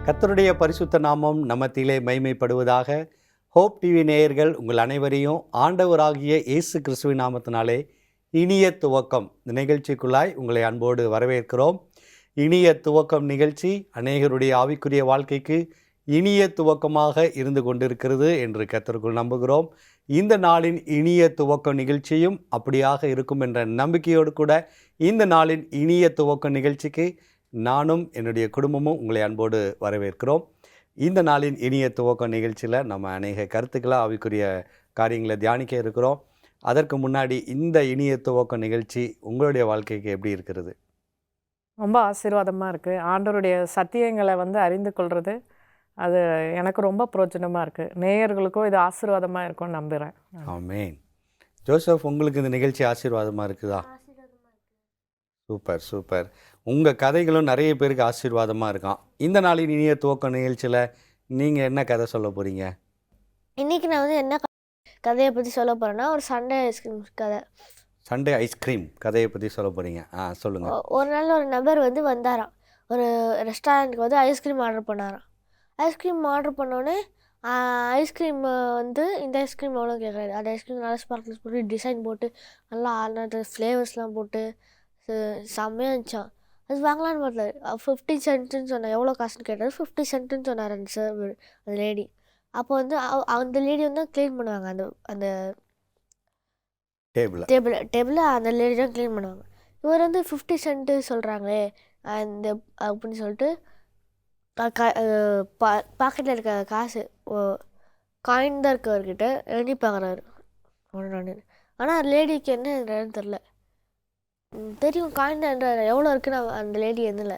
கர்த்தருடைய பரிசுத்த நாமம் நம்மத்திலே மகிமைப்படுவதாக. ஹோப் டிவி நேயர்கள் உங்கள் அனைவரையும் ஆண்டவராகிய இயேசு கிறிஸ்துவின் நாமத்தினாலே இனிய துவக்கம் இந்த நிகழ்ச்சிக்குள்ளாய் உங்களை அன்போடு வரவேற்கிறோம். இனிய துவக்கம் நிகழ்ச்சி அநேகருடைய ஆவிக்குரிய வாழ்க்கைக்கு இனிய துவக்கமாக இருந்து கொண்டிருக்கிறது என்று கர்த்தருக்குள் நம்புகிறோம். இந்த நாளின் இனிய துவக்க நிகழ்ச்சியும் அப்படியாக இருக்கும் என்ற நம்பிக்கையோடு கூட இந்த நாளின் இனிய துவக்க நிகழ்ச்சிக்கு நானும் என்னுடைய குடும்பமும் உங்களை அன்போடு வரவேற்கிறோம். இந்த நாளின் இனிய துவக்க நிகழ்ச்சியில் நம்ம அநேக கருத்துக்களை ஆவிக்குரிய காரியங்களை தியானிக்க இருக்கிறோம். அதற்கு முன்னாடி இந்த இனிய துவக்க நிகழ்ச்சி உங்களுடைய வாழ்க்கைக்கு எப்படி இருக்கிறது? ரொம்ப ஆசீர்வாதமாக இருக்குது. ஆண்டவருடைய சத்தியங்களை அறிந்து கொள்வது அது எனக்கு ரொம்ப பிரோஜனமாக இருக்குது. நேயர்களுக்கும் இது ஆசீர்வாதமாக இருக்கும்னு நம்புகிறேன். ஆமென். ஜோசப், உங்களுக்கு இந்த நிகழ்ச்சி ஆசீர்வாதமாக இருக்குதா? Super super. உங்கள் கதைகளும் நிறைய பேருக்கு ஆசீர்வாதமாக இருக்கான். இந்த நாளின் இனிய துவக்க நிகழ்ச்சியில் நீங்கள் என்ன கதை சொல்ல போகிறீங்க? இன்றைக்கி நான் என்ன கதையை பற்றி சொல்ல போகிறேன்னா, ஒரு சண்டே ஐஸ்கிரீம் கதை. சண்டே ஐஸ்கிரீம் கதையை பற்றி சொல்ல போகிறீங்க? சொல்லுங்கள். ஒரு நாள் ஒரு நபர் வந்தாராம். ஒரு ரெஸ்டாரண்ட்டுக்கு ஐஸ்கிரீம் ஆர்டர் பண்ணாராம். ஐஸ்கிரீம் ஆர்டர் பண்ணோன்னே ஐஸ்கிரீம் இந்த ஐஸ்கிரீம் எவ்வளோ கேட்குறாரு. அந்த ஐஸ்கிரீம் நல்லா ஸ்பார்க்லிங்ஸ் போட்டு டிசைன் போட்டு நல்லா ஆன ஃப்ளேவர்ஸ்லாம் போட்டு செம்மையாக இருந்துச்சான். அது வாங்கலான்னு பார்த்தாரு. 50 சென்ட்டுன்னு சொன்னார். எவ்வளோ காசுன்னு கேட்டார். 50 சென்ட்டுன்னு சொன்னார் அந்த சர்வர், அந்த லேடி. அப்போ அந்த லேடி க்ளீன் பண்ணுவாங்க. அந்த அந்த டேபிளை அந்த லேடி தான் க்ளீன் பண்ணுவாங்க. இவர் 50 சென்ட்டு சொல்கிறாங்களே அந்த அப்படின்னு சொல்லிட்டு பாக்கெட்டில் இருக்க காசு காயின் தான் இருக்கவர்கிட்ட எண்ணி பார்க்குறாரு ஒன்று. ஆனால் லேடிக்கு என்ன தெரில. தெரியும் காயின் தான் எவ்வளோ இருக்குன்னு அந்த லேடி எண்ணில்.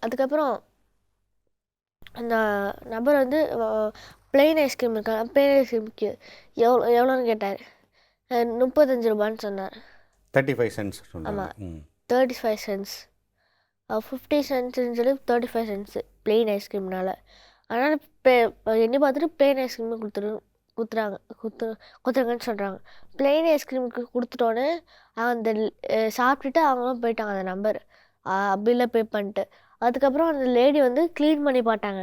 அதுக்கப்புறம் அந்த நபர் பிளெயின் ஐஸ்கிரீம் இருக்காங்க. பிளெயின் ஐஸ்கிரீமுக்கு எவ்வளோன்னு கேட்டார். 35 ரூபான்னு சொன்னார். 35 சென்ட்ஸ். ஆமாம், 35 சென்ட்ஸ். 50 சென்ட்ஸ்ன்னு சொல்லி 35 சென்ட்ஸு பிளெயின் ஐஸ்கிரீம்னால. அதனால் எண்ணி பார்த்துட்டு பிளெயின் ஐஸ்கிரீமே கொடுத்துருங்கன்னு சொல்கிறாங்க. பிளெயின் ஐஸ்கிரீமுக்கு கொடுத்துட்டோன்னே அந்த சாப்பிட்டுட்டு அவங்களும் போயிட்டாங்க. அந்த நம்பர் பில்லை பே பண்ணிட்டு. அதுக்கப்புறம் அந்த லேடி க்ளீன் பண்ணி பார்த்தாங்க.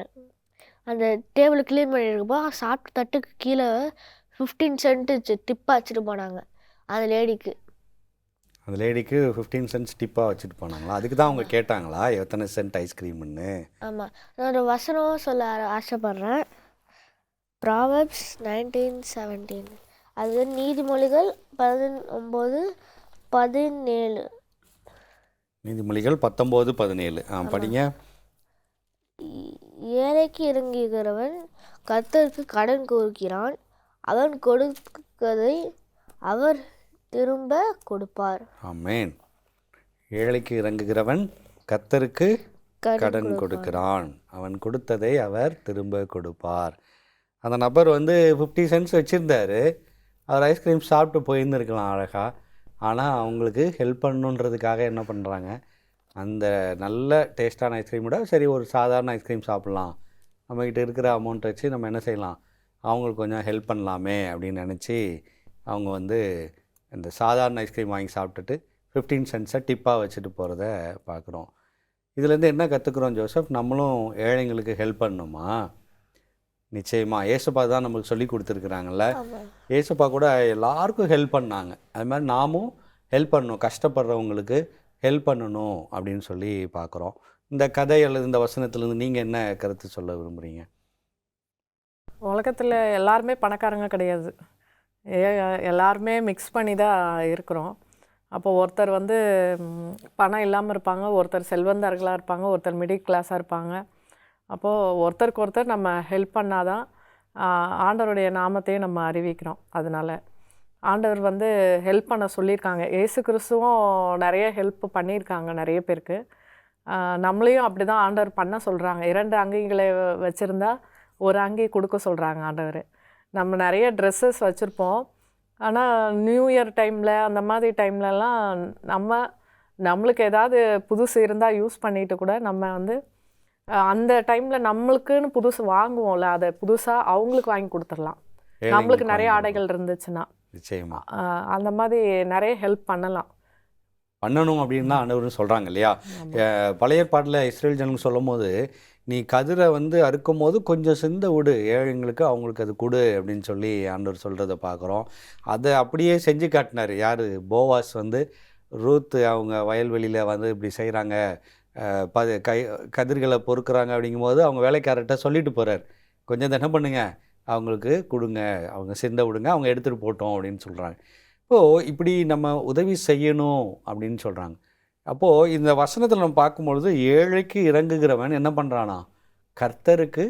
அந்த டேபிளை க்ளீன் பண்ணியிருக்கப்போ சாப்பிட்டு தட்டுக்கு கீழே 15 சென்ட்டு டிப்பாக வச்சுட்டு போனாங்க அந்த லேடிக்கு. அந்த லேடிக்கு 15 சென்ட்ஸ் டிப்பாக வச்சுட்டு போனாங்களா? அதுக்கு தான் அவங்க கேட்டாங்களா எத்தனை சென்ட் ஐஸ்கிரீம்னு? ஆமாம், நான் ஒரு வசனம் சொல்ல ஆசைப்பட்றேன். ப்ராவர்ப்ஸ் 19:17. அது நீதிமொழிகள் 19:17. நீதிமொழிகள் 19:17. படிங்க. ஏழைக்கு இறங்குகிறவன் கர்த்தருக்கு கடன் கொடுக்கிறான், அவன் கொடுக்கதை அவர் திரும்ப கொடுப்பார். ஆமென். ஏழைக்கு இறங்குகிறவன் கர்த்தருக்கு கடன் கொடுக்கிறான், அவன் கொடுத்ததை அவர் திரும்ப கொடுப்பார். அந்த நபர் 50 சென்ட்ஸ் வச்சுருந்தார். அவர் ஐஸ்கிரீம் சாப்பிட்டு போயிருந்துருக்கலாம் அழகாக. ஆனால் அவங்களுக்கு ஹெல்ப் பண்ணணுன்றதுக்காக என்ன பண்ணுறாங்க, அந்த நல்ல டேஸ்டான ஐஸ்கிரீம் விட சரி ஒரு சாதாரண ஐஸ்கிரீம் சாப்பிட்லாம், நம்மக்கிட்ட இருக்கிற அமௌண்ட் வச்சு நம்ம என்ன செய்யலாம், அவங்களுக்கு கொஞ்சம் ஹெல்ப் பண்ணலாமே அப்படின்னு நினச்சி அவங்க இந்த சாதாரண ஐஸ்கிரீம் வாங்கி சாப்பிட்டுட்டு 15 சென்ட்ஸை டிப்பாக வச்சுட்டு போகிறத பார்க்குறோம். இதுலேருந்து என்ன கற்றுக்குறோம் ஜோசப்? நம்மளும் ஏழைங்களுக்கு ஹெல்ப் பண்ணணுமா? நிச்சயமாக. ஏசப்பா தான் நம்மளுக்கு சொல்லி கொடுத்துருக்குறாங்கல்ல. ஏசப்பா கூட எல்லாருக்கும் ஹெல்ப் பண்ணாங்க. அது மாதிரி நாமும் ஹெல்ப் பண்ணணும், கஷ்டப்படுறவங்களுக்கு ஹெல்ப் பண்ணணும் அப்படின்னு சொல்லி பார்க்குறோம். இந்த கதை அல்லது இந்த வசனத்துலேருந்து நீங்கள் என்ன கருத்து சொல்ல விரும்புகிறீங்க? உலகத்தில் எல்லாருமே பணக்காரங்க கிடையாது. எல்லாருமே மிக்ஸ் பண்ணி தான் இருக்கிறோம். அப்போ ஒருத்தர் பணம் இல்லாமல் இருப்பாங்க, ஒருத்தர் செல்வந்தர்களாக இருப்பாங்க, ஒருத்தர் மிடில் கிளாஸாக இருப்பாங்க. அப்போது ஒருத்தருக்கு ஒருத்தர் நம்ம ஹெல்ப் பண்ணாதான் ஆண்டவருடைய நாமத்தையும் நம்ம அறிவிக்கிறோம். அதனால் ஆண்டவர் ஹெல்ப் பண்ண சொல்லியிருக்காங்க. இயேசு கிறிஸ்துவும் நிறைய ஹெல்ப் பண்ணியிருக்காங்க நிறைய பேருக்கு. நம்மளையும் அப்படி தான் ஆண்டவர் பண்ண சொல்கிறாங்க. 2 அங்கிகளை வச்சுருந்தா ஒரு அங்கி கொடுக்க சொல்கிறாங்க ஆண்டவர். நம்ம நிறைய ட்ரெஸ்ஸஸ் வச்சுருப்போம். ஆனால் நியூ இயர் டைமில் அந்த மாதிரி டைம்லலாம் நம்மளுக்கு ஏதாவது புதுசு இருந்தால் யூஸ் பண்ணிட்டு கூட நம்ம அந்த டைமில் நம்மளுக்குன்னு புதுசு வாங்குவோம்ல, அதை புதுசாக அவங்களுக்கு வாங்கி கொடுத்துடலாம். நம்மளுக்கு நிறைய ஆடைகள் இருந்துச்சுன்னா நிச்சயமா அந்த மாதிரி நிறைய ஹெல்ப் பண்ணலாம். பண்ணணும் அப்படின்னு தான் ஆண்டவர் சொல்கிறாங்க இல்லையா? பழைய ஏற்பாட்டில் இஸ்ரேல் ஜனங்க சொல்லும் போது நீ கதிரை வந்து அறுக்கும் போது கொஞ்சம் சிந்த விடு, ஏழைங்களுக்கு அவங்களுக்கு அது கொடு அப்படின்னு சொல்லி ஆண்டவர் சொல்கிறத பார்க்குறோம். அதை அப்படியே செஞ்சு காட்டினார். யார்? போவாஸ் வந்து ரூத்து அவங்க வயல்வெளியில் வந்து இப்படி செய்கிறாங்க, கதிர்களை பொறுக்கிறாங்க அப்படிங்கும்போது அவங்க வேலைக்காரர்கிட்ட சொல்லிட்டு போகிறார், கொஞ்சம் என்ன பண்ணுங்க, அவங்களுக்கு கொடுங்க, அவங்க சிந்த விடுங்க, அவங்க எடுத்துகிட்டு போட்டோம் அப்படின்னு சொல்கிறாங்க. இப்போது இப்படி நம்ம உதவி செய்யணும் அப்படின்னு சொல்கிறாங்க. அப்போது இந்த வசனத்தில் நம்ம பார்க்கும்பொழுது ஏழைக்கு இறங்குகிறவன் என்ன பண்ணுறானா? கர்த்தருக்கு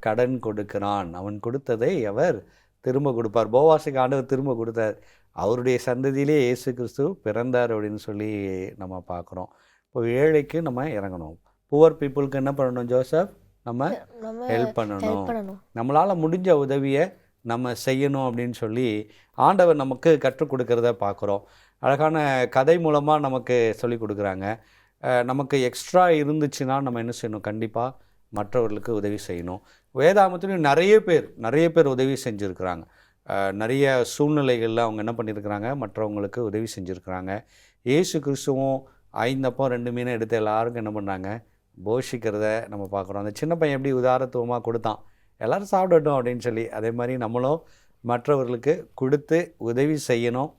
கடன் கொடுக்கிறான், அவன் கொடுத்ததை அவர் திரும்ப கொடுப்பார். போவாஸுக்கு ஆண்டவர் திரும்ப கொடுத்தார். அவருடைய சந்ததியிலே இயேசு கிறிஸ்து பிறந்தார் அப்படின்னு சொல்லி நம்ம பார்க்குறோம். இப்போ ஏழைக்கு நம்ம இறங்கணும். புவர் பீப்புளுக்கு என்ன பண்ணணும் ஜோசப்? நம்ம ஹெல்ப் பண்ணணும். நம்மளால் முடிஞ்ச உதவியை நம்ம செய்யணும் அப்படின்னு சொல்லி ஆண்டவர் நமக்கு கற்றுக் கொடுக்கறத பார்க்குறோம். அழகான கதை மூலமாக நமக்கு சொல்லி கொடுக்குறாங்க. நமக்கு எக்ஸ்ட்ரா இருந்துச்சுன்னா நம்ம என்ன செய்யணும்? கண்டிப்பாக மற்றவர்களுக்கு உதவி செய்யணும். வேதாகமத்திலையும் நிறைய பேர் உதவி செஞ்சுருக்கிறாங்க. நிறைய சூழ்நிலைகளில் அவங்க என்ன பண்ணியிருக்கிறாங்க? மற்றவங்களுக்கு உதவி செஞ்சுருக்கிறாங்க. இயேசு கிறிஸ்துவும் 5 அப்பம் 2 மீனை எடுத்து எல்லாருக்கும் என்ன பண்ணாங்க? போஷிக்கிறத நம்ம பார்க்குறோம். அந்த சின்ன பையன் எப்படி உதாரத்துவமாக கொடுத்தான், எல்லோரும் சாப்பிடட்டும் அப்படின்னு சொல்லி. அதே மாதிரி நம்மளும் மற்றவர்களுக்கு கொடுத்து உதவி செய்யணும்.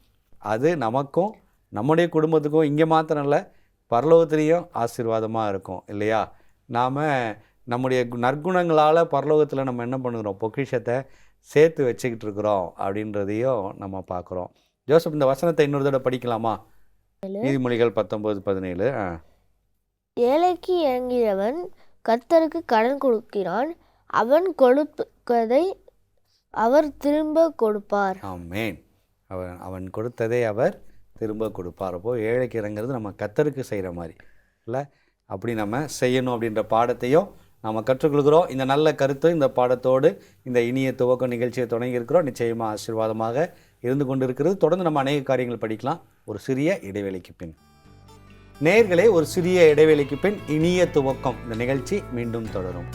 அது நமக்கும் நம்முடைய குடும்பத்துக்கும் இங்கே மாத்திரம் இல்லை, பரலோகத்துலேயும் ஆசீர்வாதமாக இருக்கும் இல்லையா? நாம் நம்முடைய நற்குணங்களால் பரலோகத்தில் நம்ம என்ன பண்ணுகிறோம்? பொக்கிஷத்தை சேர்த்து வச்சுக்கிட்டு இருக்கிறோம் அப்படின்றதையும் நம்ம பார்க்குறோம். ஜோசப், இந்த வசனத்தை இன்னொரு தடவை படிக்கலாமா? நீதிமொழிகள் 19:17. ஏழைக்கு இறங்கிறவன் கர்த்தருக்கு கடன் கொடுக்கிறான், அவன் கொடுப்பதை அவர் திரும்ப கொடுப்பார். ஆமென். அவன் கொடுத்ததை அவர் திரும்ப கொடுப்பார். அப்போது ஏழைக்கு இறங்குறது நம்ம கர்த்தருக்கு செய்கிற மாதிரி இல்லை, அப்படி நம்ம செய்யணும் அப்படின்ற பாடத்தையும் நம்ம கற்றுக்கொள்கிறோம். இந்த நல்ல கருத்து, இந்த பாடத்தோடு இந்த இனிய துவக்க நிகழ்ச்சியை தொடங்கி இருக்கிறோம். நிச்சயமாக ஆசீர்வாதமாக இருந்து கொண்டு இருக்கிறது. தொடர்ந்து நம்ம அநேக காரியங்கள் படிக்கலாம் ஒரு சிறிய இடைவேளைக்கு பின். நேயர்களே, ஒரு சிறிய இடைவேளைக்கு பின் இனிய துவக்கம் இந்த நிகழ்ச்சி மீண்டும் தொடரும்.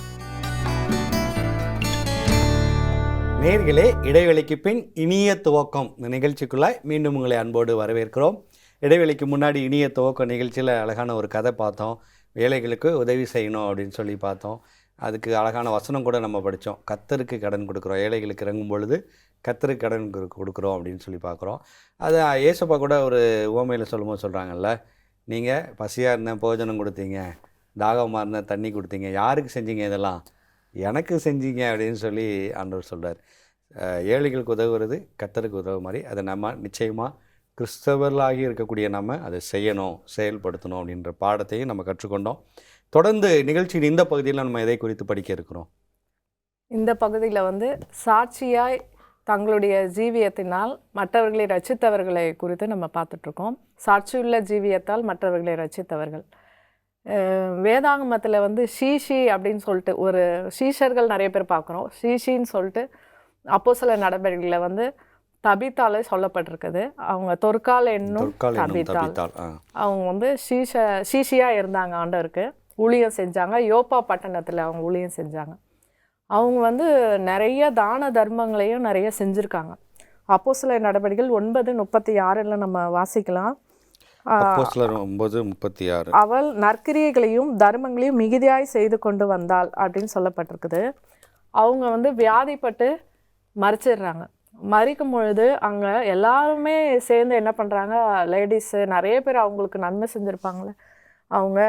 நேயர்களே, இடைவேளைக்கு பின் இனிய துவக்கம் இந்த நிகழ்ச்சிக்குள்ளாய் மீண்டும் உங்களை அன்போடு வரவேற்கிறோம். இடைவேளைக்கு முன்னாடி இனிய துவக்கம் நிகழ்ச்சியில் அழகான ஒரு கதை பார்த்தோம். ஏழைகளுக்கு உதவி செய்யணும் அப்படின்னு சொல்லி பார்த்தோம். அதுக்கு அழகான வசனம் கூட நம்ம படித்தோம். கர்த்தருக்கு கடன் கொடுக்குறோம், ஏழைகளுக்கு இறங்கும் பொழுது கர்த்தருக்கு கடன் கொடுக்குறோம் அப்படின்னு சொல்லி பார்க்குறோம். அது ஏசப்பா கூட ஒரு உவமையில் சொல்லும்போது சொல்கிறாங்கல்ல, நீங்கள் பசியாக இருந்தேன் போஜனம் கொடுத்தீங்க, தாகமாக இருந்தேன் தண்ணி கொடுத்தீங்க, யாருக்கு செஞ்சீங்க? இதெல்லாம் எனக்கு செஞ்சீங்க அப்படின்னு சொல்லி ஆண்டவர் சொல்கிறார். ஏழைகளுக்கு உதவுறது கர்த்தருக்கு உதவு மாதிரி அதை நம்ம நிச்சயமாக கிறிஸ்தவர்களாகி இருக்கக்கூடிய நம்ம அதை செய்யணும், செயல்படுத்தணும் அப்படின்ற பாடத்தையும் நம்ம கற்றுக்கொண்டோம். தொடர்ந்து நிகழ்ச்சியின் இந்த பகுதியில் நம்ம எதை குறித்து படிக்க இருக்கிறோம்? இந்த பகுதியில் வந்து சாட்சியாய் தங்களுடைய ஜீவியத்தினால் மற்றவர்களை ரட்சித்தவர்களை குறித்து நம்ம பார்த்துட்ருக்கோம். சாட்சியுள்ள ஜீவியத்தால் மற்றவர்களை ரட்சித்தவர்கள். வேதாகமத்தில் வந்து ஷீஷி அப்படின்னு சொல்லிட்டு ஒரு சீஷர்கள் நிறைய பேர் பார்க்குறோம். ஷீஷின்னு சொல்லிட்டு அப்போஸ்தலர் நடவடிக்கைகளில் வந்து தபித்தாலே சொல்லப்பட்டிருக்குது. அவங்க தொற்கால் என்னும் தபித்தாள். அவங்க வந்து ஷீஷியாக இருந்தாங்க, ஆண்டவருக்கு ஊழியம் செஞ்சாங்க. யோப்பா பட்டணத்தில் அவங்க ஊழியம் செஞ்சாங்க. அவங்க வந்து நிறைய தான தர்மங்களையும் நிறைய செஞ்சுருக்காங்க. அப்போஸ்தலர் நடவடிக்கைகள் 9:36 நம்ம வாசிக்கலாம். அப்போஸ்தலர் 9:36 அவள் நற்கிரியைகளையும் தர்மங்களையும் மிகுதியாய் செய்து கொண்டு வந்தாள் அப்படின்னு சொல்லப்பட்டிருக்குது. அவங்க வந்து வியாதிப்பட்டு மறிச்சிடுறாங்க. மறிக்கும் பொழுது அங்கே எல்லாருமே சேர்ந்து என்ன பண்ணுறாங்க? லேடிஸு நிறைய பேர் அவங்களுக்கு நன்மை செஞ்சுருப்பாங்களே, அவங்க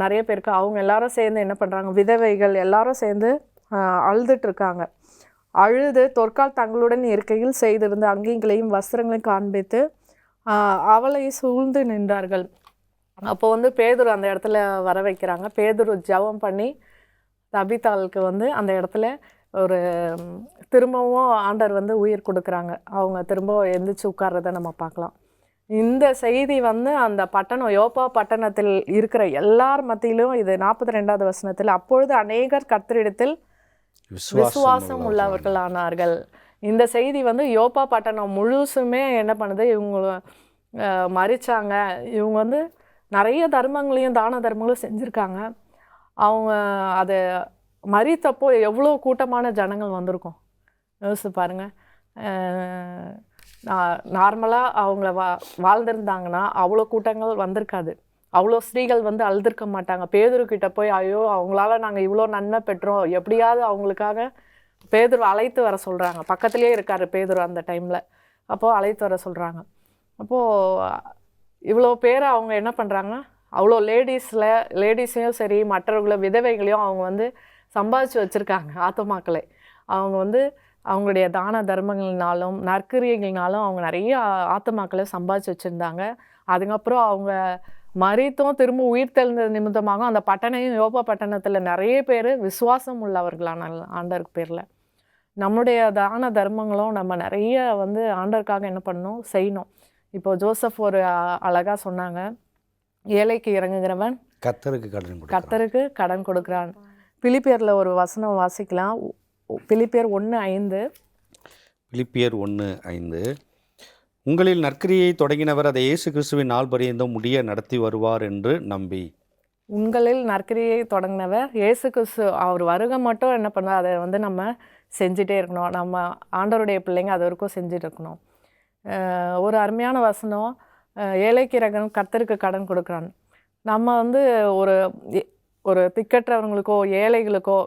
நிறைய பேருக்கு அவங்க எல்லாரும் சேர்ந்து என்ன பண்ணுறாங்க? விதவைகள் எல்லாரும் சேர்ந்து அழுதுட்ருக்காங்க. அழுது தொற்கால் தங்களுடன் இருக்கையில் செய்திருந்த அங்கிங்களையும் வஸ்திரங்களையும் காண்பித்து அவளை சூழ்ந்து நின்றார்கள். அப்போ வந்து பேதுரு அந்த இடத்துல வர வைக்கிறாங்க. பேதுரு ஜெபம் பண்ணி தபித்தாளுக்கு வந்து அந்த இடத்துல ஒரு திரும்பவும் ஆண்டவர் வந்து உயிர் கொடுக்குறாங்க. அவங்க திரும்ப எந்திரிச்சு உட்கார்றதை நம்ம பார்க்கலாம். இந்த செய்தி வந்து அந்த பட்டணம், யோப்பா பட்டணத்தில் இருக்கிற எல்லார் மத்தியிலும் இது 42வது வசனத்தில், அப்பொழுது அநேகர் கர்த்தரிடத்தில் விசுவாசம் உள்ளவர்கள் ஆனார்கள். இந்த செய்தி வந்து யோப்பா பட்டணம் முழுசுமே என்ன பண்ணுது? இவங்க மறிச்சாங்க. இவங்க வந்து நிறைய தர்மங்களையும் தான தர்மங்களையும் செஞ்சுருக்காங்க. அவங்க அதை மறித்தப்போ எவ்வளோ கூட்டமான ஜனங்கள் வந்திருக்கும் யோசிச்சு பாருங்கள். நார்மலாக அவங்கள வாழ்ந்திருந்தாங்கன்னா அவ்வளோ கூட்டங்கள் வந்திருக்காது. அவ்வளோ ஸ்திரீகள் வந்து அழுதுருக்க மாட்டாங்க. பேதுருக்கிட்ட போய் ஐயோ அவங்களால நாங்கள் இவ்வளோ நன்மை பெற்றோம், எப்படியாவது அவங்களுக்காக பேதுரு அழைத்து வர சொல்கிறாங்க. பக்கத்துலேயே இருக்கார் பேதுரு அந்த டைமில். அப்போது அழைத்து வர சொல்கிறாங்க. அப்போது இவ்வளோ பேரை அவங்க என்ன பண்ணுறாங்க, அவ்வளோ லேடிஸையும் சரி மற்றவர்கள விதவைகளையும் அவங்க வந்து சம்பாதிச்சு வச்சுருக்காங்க ஆத்துமாக்களை. அவங்க வந்து அவங்களுடைய தான தர்மங்கள்னாலும் நற்கிரியைகள்னாலும் அவங்க நிறைய ஆத்துமாக்களை சம்பாதிச்சு வச்சுருந்தாங்க. அதுக்கப்புறம் அவங்க மரித்தும் திரும்ப உயிர் தெழுந்தது நிமித்தமாக அந்த பட்டணையும் யோப்பா பட்டணத்தில் நிறைய பேர் விசுவாசம் உள்ளவர்களான ஆண்டவருக்கு பேரில். நம்முடைய தான தர்மங்களும் நம்ம நிறைய வந்து ஆண்டவருக்காக என்ன பண்ணணும், செய்யணும். இப்போ ஜோசப் ஒரு அழகாக சொன்னாங்க, ஏழைக்கு இறங்குகிறவன் கர்த்தருக்கு கடன் கொடுக்குறான். பிலிப்பியரில் ஒரு வசனம் வாசிக்கலாம். பிலிப்பியர் 1:5. பிலிப்பியர் 1:5. உங்களில் நற்கிரியை தொடங்கினவர் அதை இயேசு கிறிஸ்துவின் நாள் பரியந்தம் முடிய நடத்தி வருவார் என்று நம்பி. உங்களில் நற்கிரியை தொடங்கினவர் இயேசு கிறிஸ்து, அவர் வருகை மட்டும் என்ன பண்ணுவார், அதை வந்து நம்ம செஞ்சுட்டே இருக்கணும். நம்ம ஆண்டவருடைய பிள்ளைங்க அது வரைக்கும் செஞ்சுட்டு இருக்கணும். ஒரு அருமையான வசனம், ஏழைக்கு இறங்கணும் கர்த்தருக்கு கடன் கொடுக்குறான். நம்ம வந்து ஒரு திக்கற்றவங்களுக்கோ ஏழைகளுக்கோ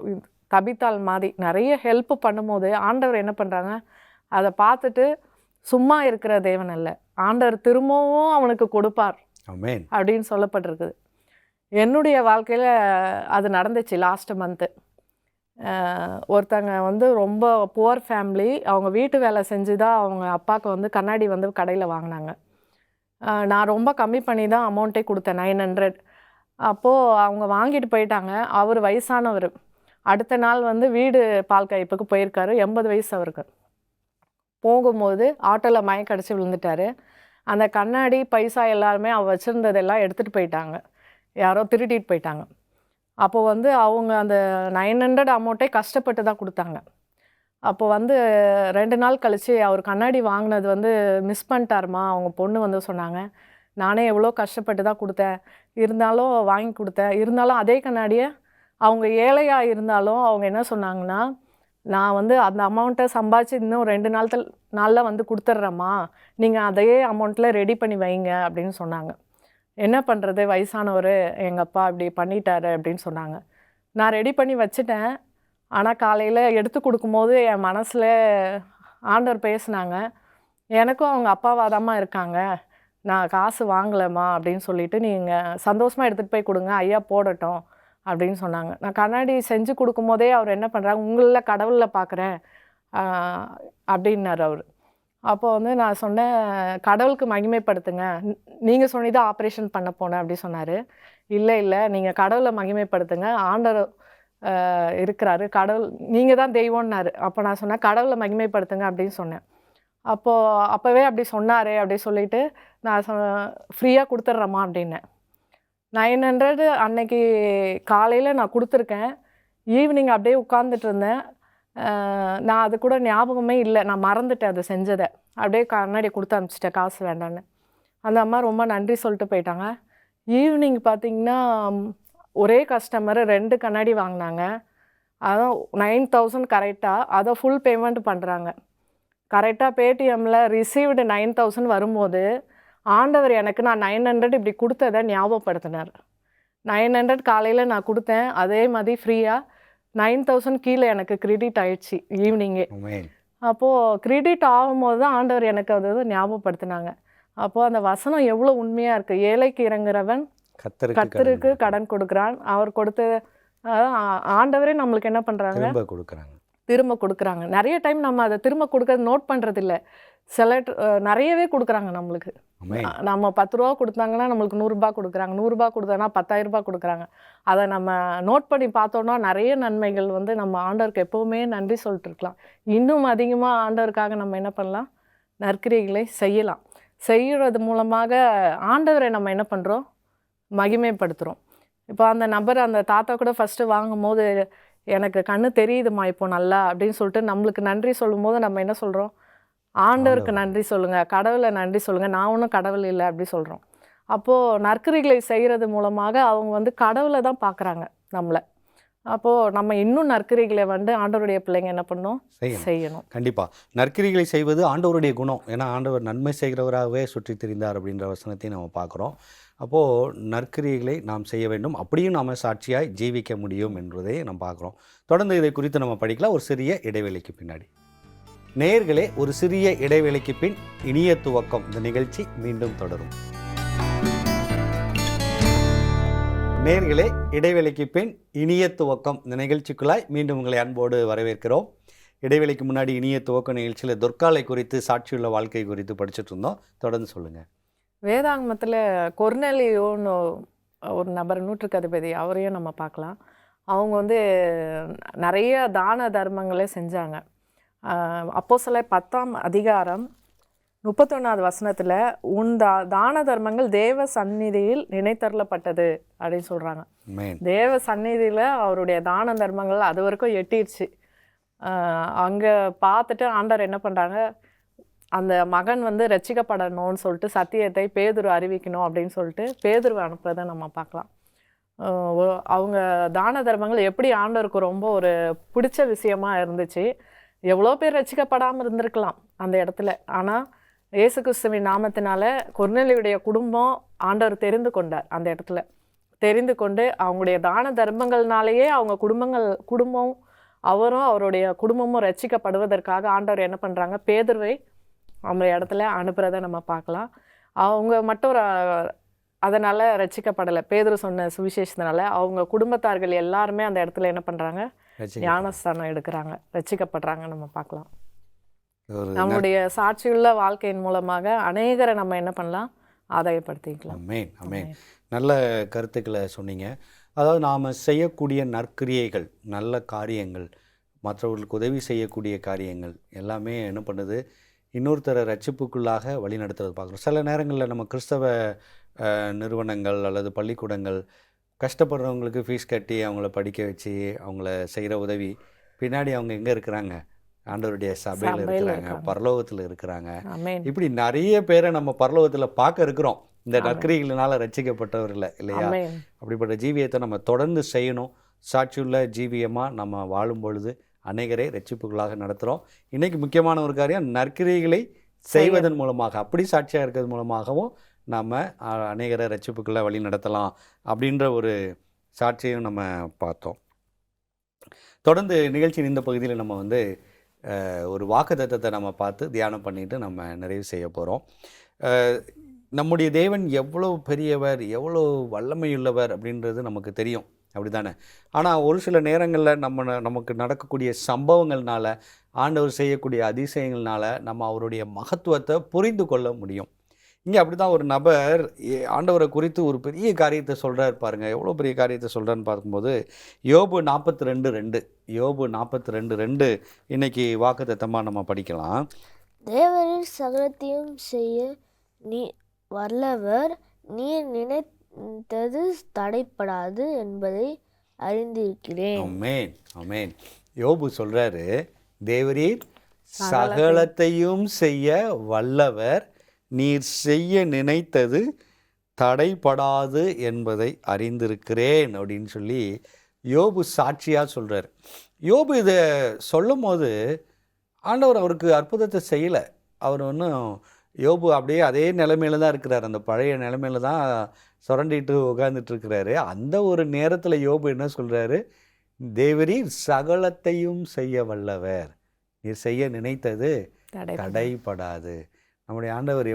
தபித்தால் மாதிரி நிறைய ஹெல்ப் பண்ணும்போது ஆண்டவர் என்ன பண்ணுறாங்க, அதை பார்த்துட்டு சும்மா இருக்கிற தேவன் அல்ல, ஆண்டவர் திரும்பவும் அவனுக்கு கொடுப்பார் அப்படின்னு சொல்லப்பட்டிருக்குது. என்னுடைய வாழ்க்கையில் அது நடந்துச்சு. லாஸ்ட் மந்த்து ஒருத்தங்க வந்து ரொம்ப புவர் ஃபேமிலி, அவங்க வீட்டு வேலை செஞ்சு தான் அவங்க அப்பாவுக்கு வந்து கண்ணாடி வந்து கடையில் வாங்கினாங்க. நான் ரொம்ப கம்மி பண்ணி தான் அமௌண்ட்டே கொடுத்தேன், 900. அப்போது அவங்க வாங்கிட்டு போயிட்டாங்க. அவர் வயசானவர். அடுத்த நாள் வந்து வீடு பால் காய்ப்புக்கு போயிருக்காரு. 80 வயசு அவருக்கு. போகும்போது ஆட்டோவில் மயக்கம் அடித்து விழுந்துட்டார். அந்த கண்ணாடி பைசா எல்லாருமே அவர் வச்சுருந்ததெல்லாம் எடுத்துகிட்டு போயிட்டாங்க, யாரோ திருட்டிட்டு போயிட்டாங்க. அப்போது வந்து அவங்க அந்த 900 அமௌண்ட்டே கஷ்டப்பட்டு தான் கொடுத்தாங்க. அப்போ வந்து 2 நாள் கழித்து அவர் கண்ணாடி வாங்கினது வந்து மிஸ் பண்ணிட்டாருமா. அவங்க பொண்ணு வந்து சொன்னாங்க, நானே எவ்வளோ கஷ்டப்பட்டு தான் கொடுத்தேன், இருந்தாலும் வாங்கி கொடுத்தேன், இருந்தாலும் அதே கண்ணாடியை அவங்க ஏழையாக இருந்தாலும் அவங்க என்ன சொன்னாங்கன்னா, நான் வந்து அந்த அமௌண்ட்டை சம்பாதிச்சு இன்னும் 2 நாளில் வந்து கொடுத்துட்றேம்மா, நீங்கள் அதே அமௌண்ட்டில் ரெடி பண்ணி வைங்க அப்படின்னு சொன்னாங்க. என்ன பண்ணுறது, வயசானவர் எங்கள் அப்பா இப்படி பண்ணிட்டாரு அப்படின்னு சொன்னாங்க. நான் ரெடி பண்ணி வச்சுட்டேன். ஆனால் காலையில் எடுத்து கொடுக்கும்போது என் மனசில் ஆண்டவர் பேசுனாங்க, எனக்கும் அவங்க அப்பாவாதாம்மா இருக்காங்க, நான் காசு வாங்கலைம்மா அப்படின்னு சொல்லிட்டு நீங்கள் சந்தோஷமாக எடுத்துகிட்டு போய் கொடுங்க, ஐயா போடட்டும் அப்படின்னு சொன்னாங்க. நான் கண்ணாடி செஞ்சு கொடுக்கும்போதே அவர் என்ன பண்ணுறாங்க, உங்களில் கடவுளில் பார்க்குறேன் அப்படின்னார் அவர். அப்போ வந்து நான் சொன்னேன், கடவுளுக்கு மகிமைப்படுத்துங்க, நீங்கள் சொன்னி தான் ஆப்ரேஷன் பண்ண போனேன் அப்படி சொன்னார். இல்லை நீங்கள் கடவுளை மகிமைப்படுத்துங்க, ஆண்டவர் இருக்கிறாரு, கடவுள் நீங்கள் தான் தெய்வம்னாரு. அப்போ நான் சொன்னேன், கடவுளை மகிமைப்படுத்துங்க அப்படின்னு சொன்னேன். அப்போவே அப்படி சொன்னார் அப்படி சொல்லிவிட்டு நான் ஃப்ரீயாக கொடுத்துட்றேம்மா அப்படின்னேன். 900 அன்னைக்கு காலையில் நான் கொடுத்துருக்கேன். ஈவினிங் அப்படியே உட்காந்துட்டு இருந்தேன். நான் அது கூட ஞாபகமே இல்லை, நான் மறந்துட்டேன் அதை செஞ்சதை. அப்படியே கண்ணாடி கொடுத்து அனுப்பிச்சிட்டேன், காசு வேண்டான்னு. அந்த அம்மா ரொம்ப நன்றி சொல்லிட்டு போயிட்டாங்க. ஈவினிங் பார்த்திங்கன்னா ஒரே கஸ்டமர் 2 கண்ணாடி வாங்கினாங்க. அதான் 9000 கரெக்டாக, அதை ஃபுல் பேமெண்ட் பண்ணுறாங்க. கரெக்டாக பேடிஎம்மில் ரிசீவ்டு 9000 வரும்போது ஆண்டவர் எனக்கு நான் 900 இப்படி கொடுத்ததை ஞாபகப்படுத்தினார். 900 காலையில் நான் கொடுத்தேன், அதே மாதிரி ஃப்ரீயாக 9000 கீழே எனக்கு கிரெடிட் ஆயிடுச்சு ஈவினிங்கே. அப்போது கிரெடிட் ஆகும்போது தான் ஆண்டவர் எனக்கு அது ஞாபகப்படுத்தினாங்க. அப்போது அந்த வசனம் எவ்வளோ உண்மையாக இருக்குது. ஏழைக்கு இறங்குறவன் கர்த்தருக்கு கடன் கொடுக்குறான். அவர் கொடுத்த ஆண்டவரே நம்மளுக்கு என்ன பண்ணுறாங்க, திரும்ப கொடுக்குறாங்க. நிறைய டைம் நம்ம அதை திரும்ப கொடுக்கறது நோட் பண்ணுறதில்ல. நிறையவே கொடுக்குறாங்க நம்மளுக்கு. நம்ம 10 ரூபா கொடுத்தாங்கன்னா நம்மளுக்கு 100 ரூபா கொடுக்குறாங்க, 100 ரூபா கொடுத்தோன்னா 10,000 ரூபா கொடுக்குறாங்க. அதை நம்ம நோட் பண்ணி பார்த்தோன்னா நிறைய நன்மைகள் வந்து நம்ம ஆண்டவருக்கு எப்போவுமே நன்றி சொல்லிட்டு இருக்கலாம். இன்னும் அதிகமாக ஆண்டவருக்காக நம்ம என்ன பண்ணலாம், நற்கிரியைகளை செய்யலாம். செய்கிறது மூலமாக ஆண்டவரை நம்ம என்ன பண்ணுறோம், மகிமைப்படுத்துகிறோம். இப்போ அந்த நபர் அந்த தாத்தா கூட ஃபஸ்ட்டு வாங்கும்போது எனக்கு கண்ணு தெரியுதுமா இப்போ நல்லா அப்படின்னு சொல்லிட்டு நம்மளுக்கு நன்றி சொல்லும்போது நம்ம என்ன சொல்கிறோம், ஆண்டவருக்கு நன்றி சொல்லுங்கள், கடவுளை நன்றி சொல்லுங்கள், நான் ஒன்றும் கடவுள் இல்லை அப்படி சொல்கிறோம். அப்போது நற்கிரிகளை செய்கிறது மூலமாக அவங்க வந்து கடவுளை தான் பார்க்குறாங்க நம்மளை. அப்போது நம்ம இன்னும் நற்கிரிகளை வந்து ஆண்டவருடைய பிள்ளைங்க என்ன பண்ணணும், செய்யணும். கண்டிப்பாக நற்கிரிகளை செய்வது ஆண்டவருடைய குணம். ஏன்னா ஆண்டவர் நன்மை செய்கிறவராகவே சுற்றி திரிந்தார் அப்படின்ற வசனத்தையும் நம்ம பார்க்குறோம். அப்போது நற்கிரியைகளை நாம் செய்ய வேண்டும், அப்படியும் நாம் சாட்சியாய் ஜீவிக்க முடியும் என்பதை நாம் பார்க்குறோம். தொடர்ந்து இதை குறித்து நம்ம படிக்கலாம் ஒரு சிறிய இடைவேளைக்கு பின்னாடி. நேயர்களே, ஒரு சிறிய இடைவேளைக்கு பின் இனிய துவக்கம் இந்த நிகழ்ச்சி மீண்டும் தொடரும். நேயர்களே, இடைவேளைக்கு பின் இனிய துவக்கம் இந்த நிகழ்ச்சிக்குள்ளாய் மீண்டும் உங்களை அன்போடு வரவேற்கிறோம். இடைவேளைக்கு முன்னாடி இனிய துவக்க நிகழ்ச்சியில் தொற்காலை குறித்து, சாட்சியுள்ள வாழ்க்கை குறித்து படிச்சுட்டு இருந்தோம். தொடர்ந்து சொல்லுங்கள். வேதாகமத்தில் கொர்நேலியோன்னு ஒரு நபர், நூற்றுக்கு அதிபதி, அவரையும் நம்ம பார்க்கலாம். அவங்க வந்து நிறைய தான தர்மங்களே செஞ்சாங்க. அப்போஸ்தலர் 10ஆம் அதிகாரம் 31வது வசனத்தில், உன் தான தர்மங்கள் தேவ சந்நிதியில் நினைத்தருளப்பட்டது அப்படின்னு சொல்கிறாங்க. தேவ சந்நிதியில் அவருடைய தான தர்மங்கள் அது வரைக்கும் எட்டிடுச்சு. அங்கே பார்த்துட்டு ஆண்டவர் என்ன பண்ணுறாங்க, அந்த மகன் வந்து ரட்சிக்கப்படணும்னு சொல்லிட்டு சத்தியத்தை பேதுரு அறிவிக்கணும் அப்படின்னு சொல்லிட்டு பேதுருவை அனுப்புறதை நம்ம பார்க்கலாம். அவங்க தான தர்மங்கள் எப்படி ஆண்டவருக்கு ரொம்ப ஒரு பிடிச்ச விஷயமா இருந்துச்சு. எவ்வளோ பேர் ரட்சிக்கப்படாமல் இருந்திருக்கலாம் அந்த இடத்துல. ஆனால் இயேசு கிறிஸ்துவின் நாமத்தினால கொர்நேலியுடைய குடும்பம் ஆண்டவர் தெரிந்து கொண்டார். அந்த இடத்துல தெரிந்து கொண்டு அவங்களுடைய தான தர்மங்கள்னாலேயே அவங்க குடும்பம் அவரும் அவருடைய குடும்பமும் ரட்சிக்கப்படுவதற்காக ஆண்டவர் என்ன பண்ணுறாங்க, பேதுருவை அந்த இடத்துல அனுப்புகிறத நம்ம பார்க்கலாம். அவங்க மட்டும் அதனால் ரட்சிக்கப்படலை. பேதுரு சொன்ன சுவிசேஷத்தினால அவங்க குடும்பத்தார்கள் எல்லாருமே அந்த இடத்துல என்ன பண்ணுறாங்க, ஞானஸ்தானம் எடுக்கிறாங்க, ரட்சிக்கப்படுறாங்க நம்ம பார்க்கலாம். நம்முடைய சாட்சியுள்ள வாழ்க்கையின் மூலமாக அநேகரை நம்ம என்ன பண்ணலாம், ஆதாயப்படுத்திக்கலாம். ஆமென், ஆமென். நல்ல கருத்துக்களை சொன்னீங்க. அதாவது நாம் செய்யக்கூடிய நற்கிரியைகள், நல்ல காரியங்கள், மற்றவர்களுக்கு உதவி செய்யக்கூடிய காரியங்கள் எல்லாமே என்ன பண்ணுது, இன்னொருத்தரை ரட்சிப்புக்குள்ளாக வழி நடத்துறது பார்க்குறோம். சில நேரங்களில் நம்ம கிறிஸ்தவ நிறுவனங்கள் அல்லது பள்ளிக்கூடங்கள் கஷ்டப்படுறவங்களுக்கு ஃபீஸ் கட்டி அவங்கள படிக்க வச்சு அவங்கள செய்கிற உதவி, பின்னாடி அவங்க எங்கே இருக்கிறாங்க, ஆண்டவருடைய சபையில் இருக்கிறாங்க, பரலோகத்தில் இருக்கிறாங்க. இப்படி நிறைய பேரை நம்ம பரலோகத்தில் பார்க்க இருக்கிறோம், இந்த நற்கிரியைகளினால் ரட்சிக்கப்பட்டவர் இல்லையா? அப்படிப்பட்ட ஜீவியத்தை நம்ம தொடர்ந்து செய்யணும். சாட்சியுள்ள ஜீவியமாக நம்ம வாழும் பொழுது அநேகரை ரட்சிப்புகளாக நடத்துகிறோம். இன்றைக்கி முக்கியமான ஒரு காரியம், நற்கிரியைகளை செய்வதன் மூலமாக, அப்படி சாட்சியாக இருக்கிறது மூலமாகவும் நாம் அநேகரை ரட்சிப்புக்குள்ளே வழி நடத்தலாம் அப்படின்ற ஒரு சாட்சியும் நம்ம பார்த்தோம். தொடர்ந்து நிகழ்ச்சியின் இந்த பகுதியில் நம்ம வந்து ஒரு வாக்குத்தத்தத்தை நம்ம பார்த்து தியானம் பண்ணிட்டு நம்ம நிறைவு செய்ய போகிறோம். நம்முடைய தேவன் எவ்வளோ பெரியவர், எவ்வளோ வல்லமையுள்ளவர் அப்படின்றது நமக்கு தெரியும், அப்படி தானே? ஆனால் ஒரு சில நேரங்களில் நமக்கு நடக்கக்கூடிய சம்பவங்கள்னால, ஆண்டவர் செய்யக்கூடிய அதிசயங்கள்னால நம்ம அவருடைய மகத்துவத்தை புரிந்து கொள்ள முடியும். இங்கே அப்படி தான் ஒரு நபர் ஆண்டவரை குறித்து ஒரு பெரிய காரியத்தை சொல்கிறார் பாருங்க. எவ்வளோ பெரிய காரியத்தை சொல்கிறான்னு பார்க்கும்போது யோபு 42:2 யோபு 42:2 இன்னைக்கு வாக்குத்தத்தமாக நம்ம படிக்கலாம். தேவரின் சகலத்தையும் செய்ய நீ வல்லவர், நீர் நினைத்தது தடைப்படாது என்பதை அறிந்திருக்கிறேன். ஆமென், ஆமென். யோபு சொல்கிறாரு, தேவரீர் சகலத்தையும் செய்ய வல்லவர், நீர் செய்ய நினைத்தது தடைப்படாது என்பதை அறிந்திருக்கிறேன் அப்படின்னு சொல்லி யோபு சாட்சியாக சொல்கிறார். யோபு இதை சொல்லும் போது ஆண்டவர் அவருக்கு அற்புதத்தை செய்யலை. அவர் ஒன்றும், யோபு அப்படியே அதே நிலைமையில தான் இருக்கிறார், அந்த பழைய நிலைமையில தான் சுரண்டிட்டு உட்கார்ந்துட்டுருக்கிறாரு. அந்த ஒரு நேரத்தில் யோபு என்ன சொல்கிறாரு, தேவரீர் சகலத்தையும் செய்ய வல்லவர், நீர் செய்ய நினைத்தது தடைப்படாது. நம்முடைய ஆண்டவர்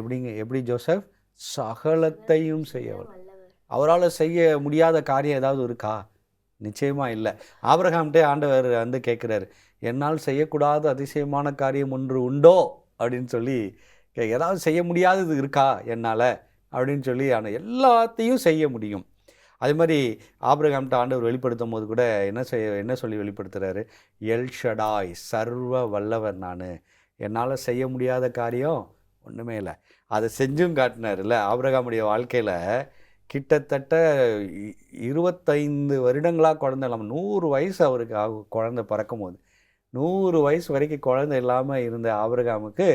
எப்படி ஜோசப், சகலத்தையும் செய்ய வல்லவர். அவரால் செய்ய முடியாத காரியம் ஏதாவது இருக்கா? நிச்சயமாக இல்லை. ஆபிரகாம்கிட்டே ஆண்டவர் வந்து கேட்குறாரு, என்னால் செய்யக்கூடாத அதிசயமான காரியம் ஒன்று உண்டோ அப்படின்னு சொல்லி, ஏதாவது செய்ய முடியாதது இருக்கா என்னால் அப்படின்னு சொல்லி, ஆனால் எல்லாத்தையும் செய்ய முடியும். அதே மாதிரி ஆபிரகாம்கிட்ட ஆண்டவர் வெளிப்படுத்தும் போது கூட என்ன சொல்லி வெளிப்படுத்துகிறாரு, எல் ஷடாய், சர்வ வல்லவர் நான், என்னால் செய்ய முடியாத காரியம் ஒன்றுமே இல்லை. அதை செஞ்சும் காட்டினார் இல்லை. ஆபிரகாமுடைய வாழ்க்கையில் கிட்டத்தட்ட 25 வருடங்களாக குழந்தை இல்லாமல், 100 வயசு அவருக்கு குழந்தை பிறக்கும் போது 100 வயசு வரைக்கும் குழந்தை இல்லாமல் இருந்த ஆபிரகாமுக்கு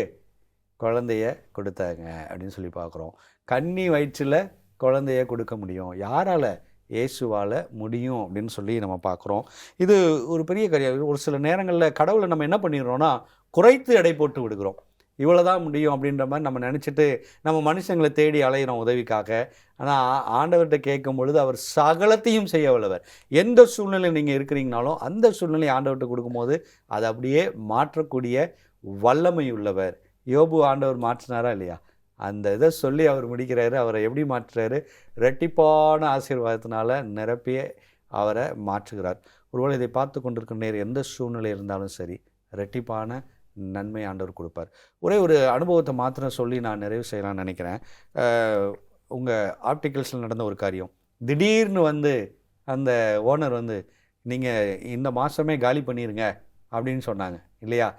குழந்தைய கொடுத்தாங்க அப்படின்னு சொல்லி பார்க்குறோம். கன்னி வயிற்றில் குழந்தைய கொடுக்க முடியும், யாரால்? இயேசுவால் முடியும் அப்படின்னு சொல்லி நம்ம பார்க்குறோம். இது ஒரு பெரிய காரியம். ஒரு சில நேரங்களில் கடவுளை நம்ம என்ன பண்ணிடுறோன்னா, குறைத்து எடை போட்டு விடுகிறோம். இவ்வளோதான் முடியும் அப்படின்ற மாதிரி நம்ம நினச்சிட்டு நம்ம மனுஷங்களை தேடி அலைகிறோம் உதவிக்காக. ஆனால் ஆண்டவர்கிட்ட கேட்கும் பொழுது அவர் சகலத்தையும் செய்ய வல்லவர். எந்த சூழ்நிலையில் நீங்கள் இருக்கிறீங்கனாலும் அந்த சூழ்நிலையை ஆண்டவர்கிட்ட கொடுக்கும்போது அதை அப்படியே மாற்றக்கூடிய வல்லமை உள்ளவர். யோபு ஆண்டவர் மாற்றினாரா இல்லையா? அந்த இதை சொல்லி அவர் முடிக்கிறாரு. அவரை எப்படி மாற்றுறாரு? இரட்டிப்பான ஆசீர்வாதத்தினால நிரப்பிய அவரை மாற்றுகிறார். ஒருவேளை இதை பார்த்து கொண்டிருக்கிற நேரம் எந்த சூழ்நிலை இருந்தாலும் சரி, இரட்டிப்பான நன்மை ஆண்டவர் கொடுப்பார். ஒரே ஒரு அனுபவத்தை மாத்திரம் சொல்லி நான் நிறைவு செய்யலாம்னு நினைக்கிறேன். உங்கள் ஆப்டிகல்ஸில் நடந்த ஒரு காரியம், திடீர்னு வந்து அந்த ஓனர் வந்து நீங்கள் இந்த மாதமே காலி பண்ணிடுங்க அப்படின்னு சொன்னாங்க இல்லையா?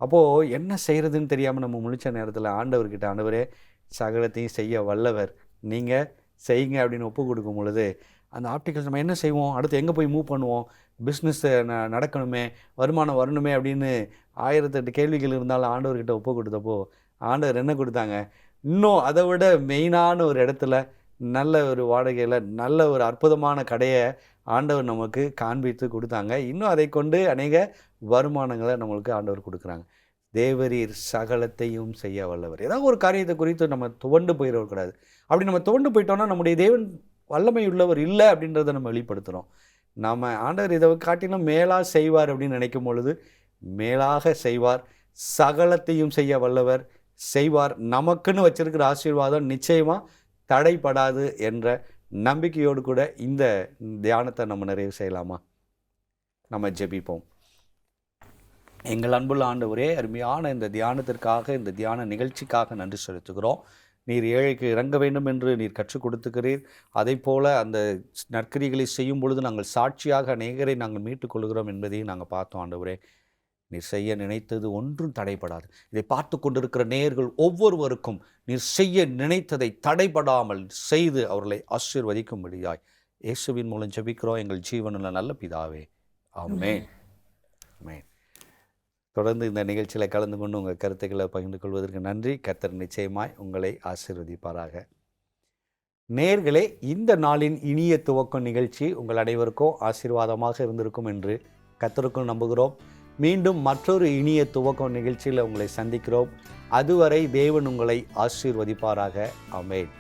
அப்போது என்ன செய்கிறதுன்னு தெரியாமல் நம்ம முழிச்ச நேரத்தில் ஆண்டவர்கிட்ட, ஆண்டவரே சகலத்தையும் செய்ய வல்லவர், நீங்கள் செய்யுங்க அப்படின்னு ஒப்பு கொடுக்கும் பொழுது அந்த ஆப்டிகல்ஸ் நம்ம என்ன செய்வோம், அடுத்து எங்கே போய் மூவ் பண்ணுவோம், பிஸ்னஸ் நடக்கணுமே, வருமானம் வரணுமே அப்படின்னு 1008 கேள்விகள் இருந்தாலும் ஆண்டவர்கிட்ட ஒப்பு கொடுத்தப்போ ஆண்டவர் என்ன கொடுத்தாங்க? இன்னும் அதை விட மெயினான ஒரு இடத்துல நல்ல ஒரு வாடகையில் நல்ல ஒரு அற்புதமான கடையை ஆண்டவர் நமக்கு காண்பித்து கொடுத்தாங்க. இன்னும் அதை கொண்டு அநேக வருமானங்களை நம்மளுக்கு ஆண்டவர் கொடுக்குறாங்க. தேவரீர் சகலத்தையும் செய்ய வல்லவர். ஏதாவது ஒரு காரியத்தை குறித்து நம்ம துவண்டு போயிடக்கூடாது. அப்படி நம்ம துவண்டு போயிட்டோம்னா நம்முடைய தேவன் வல்லமை உள்ளவர் இல்லை அப்படின்றத நம்ம வெளிப்படுத்துகிறோம். நம்ம ஆண்டவர் இதை காட்டிலும் மேலாக செய்வார் அப்படின்னு நினைக்கும் பொழுது மேலாக செய்வார். சகலத்தையும் செய்ய வல்லவர் செய்வார். நமக்குன்னு வச்சிருக்கிற ஆசீர்வாதம் நிச்சயமாக தடைப்படாது என்ற நம்பிக்கையோடு கூட இந்த தியானத்தை நம்ம நிறைவு செய்யலாமா? நம்ம ஜெபிப்போம். எங்கள் அன்புள்ள ஆண்டவரே, அருமையான இந்த தியானத்திற்காக, இந்த தியான நிகழ்ச்சிக்காக நன்றி செலுத்துகிறோம். நீர் ஏழைக்கு இறங்க வேண்டும் என்று நீர் கற்றுக் கொடுத்துக்கிறீர். அதை போல அந்த நற்கிரிகளை செய்யும் பொழுது நாங்கள் சாட்சியாக அநேகரை நாங்கள் மீட்டுக்கொள்கிறோம் என்பதையும் நாங்கள் பார்த்தோம். ஆண்டவரே, நீர் செய்ய நினைத்தது ஒன்றும் தடைப்படாது. இதை பார்த்து கொண்டிருக்கிற நேயர்கள் ஒவ்வொருவருக்கும் நீர் செய்ய நினைத்ததை தடைபடாமல் செய்து அவர்களை ஆசீர்வதிக்கும்படியாய் இயேசுவின் மூலம் ஜெபிக்கிறோம் எங்கள் ஜீவனுள்ள நல்ல பிதாவே. ஆமென். ஆமென். தொடர்ந்து இந்த நிகழ்ச்சியில் கலந்து கொண்டு உங்கள் கருத்துக்களை பகிர்ந்து கொள்வதற்கு நன்றி. கர்த்தர் நிச்சயமாய் உங்களை ஆசீர்வதிப்பாராக. நேயர்களே, இந்த நாளின் இனிய துவக்கம் நிகழ்ச்சி உங்கள் அனைவருக்கும் ஆசீர்வாதமாக இருந்திருக்கும் என்று கர்த்தருக்கும் நம்புகிறோம். மீண்டும் மற்றொரு இனிய துவக்கம் நிகழ்ச்சியில் உங்களை சந்திக்கிறோம். அதுவரை தேவன் உங்களை ஆசீர்வதிப்பாராக. ஆமென்.